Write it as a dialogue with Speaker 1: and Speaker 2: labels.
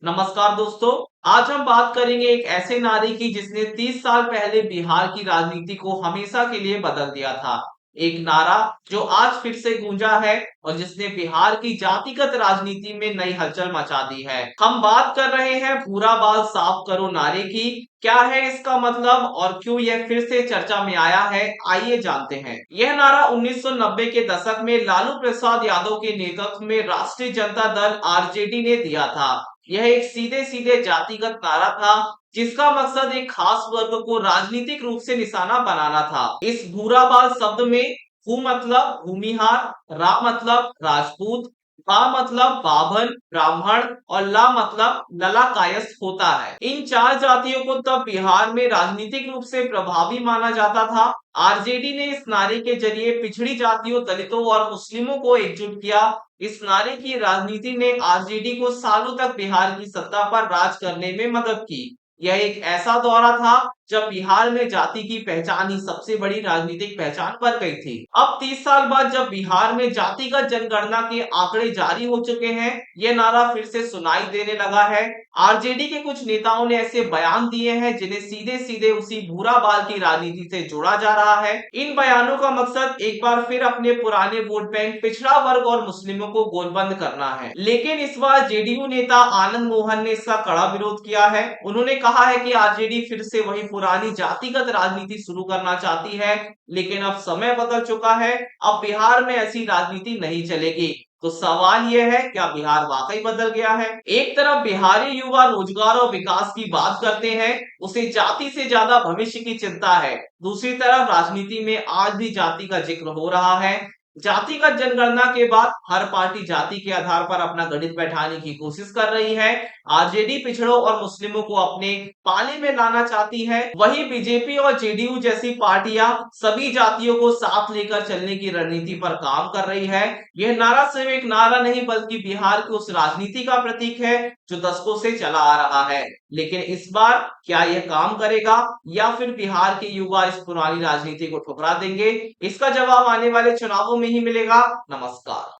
Speaker 1: नमस्कार दोस्तों। आज हम बात करेंगे एक ऐसे नारी की जिसने 30 साल पहले बिहार की राजनीति को हमेशा के लिए बदल दिया था। एक नारा जो आज फिर से गूंजा है और जिसने बिहार की जातिगत राजनीति में नई हलचल मचा दी है। हम बात कर रहे हैं भूरा बाल साफ करो नारे की। क्या है इसका मतलब और क्यों यह फिर से चर्चा में आया है, आइए जानते हैं। यह नारा 1990 के दशक में लालू प्रसाद यादव के नेतृत्व में राष्ट्रीय जनता दल आरजेडी ने दिया था। यह एक सीधे सीधे जातिगत नारा था जिसका मकसद एक खास वर्ग को राजनीतिक रूप से निशाना बनाना था। इस भूराबाल शब्द में भू मतलब भूमिहार, रा मतलब राजपूत, बा मतलब बाभन ब्राह्मण और ला मतलब ललाकायस्थ होता है। इन चार जातियों को तब बिहार में राजनीतिक रूप से प्रभावी माना जाता था। आरजेडी ने इस नारे के जरिए पिछड़ी जातियों, दलितों और मुस्लिमों को एकजुट किया। इस नारे की राजनीति ने आरजेडी को सालों तक बिहार की सत्ता पर राज करने में मदद की। यह एक ऐसा दौरा था जब बिहार में जाति की पहचान ही सबसे बड़ी राजनीतिक पहचान बन गई थी। अब 30 साल बाद जब बिहार में जातिगत जनगणना के आंकड़े जारी हो चुके हैं, यह नारा फिर से सुनाई देने लगा है। आरजेडी के कुछ नेताओं ने ऐसे बयान दिए हैं जिन्हें सीधे सीधे उसी भूरा बाल की राजनीति से जोड़ा जा रहा है। इन बयानों का मकसद एक बार फिर अपने पुराने वोट बैंक पिछड़ा वर्ग और मुस्लिमों को गोलबंद करना है। लेकिन इस बार जेडीयू नेता आनंद मोहन ने इसका कड़ा विरोध किया है। उन्होंने कहा है कि आरजेडी फिर से वही पुरानी जातिगत राजनीति शुरू करना चाहती है, लेकिन अब समय बदल चुका है। अब बिहार में ऐसी राजनीति नहीं चलेगी। तो सवाल यह है, क्या बिहार वाकई बदल गया है? एक तरफ बिहारी युवा रोजगार और विकास की बात करते हैं, उसे जाति से ज्यादा भविष्य की चिंता है। दूसरी तरफ राजनीति में आज भी जाति का जिक्र हो रहा है। जातिगत जनगणना के बाद हर पार्टी जाति के आधार पर अपना गणित बैठाने की कोशिश कर रही है। आरजेडी पिछड़ों और मुस्लिमों को अपने पाले में लाना चाहती है, वहीं बीजेपी और जेडीयू जैसी पार्टियां सभी जातियों को साथ लेकर चलने की रणनीति पर काम कर रही है। यह नारा सिर्फ एक नारा नहीं बल्कि बिहार की उस राजनीति का प्रतीक है जो दशकों से चला आ रहा है। लेकिन इस बार क्या यह काम करेगा या फिर बिहार के युवा इस पुरानी राजनीति को ठुकरा देंगे? इसका जवाब आने वाले चुनावों में ही मिलेगा। नमस्कार।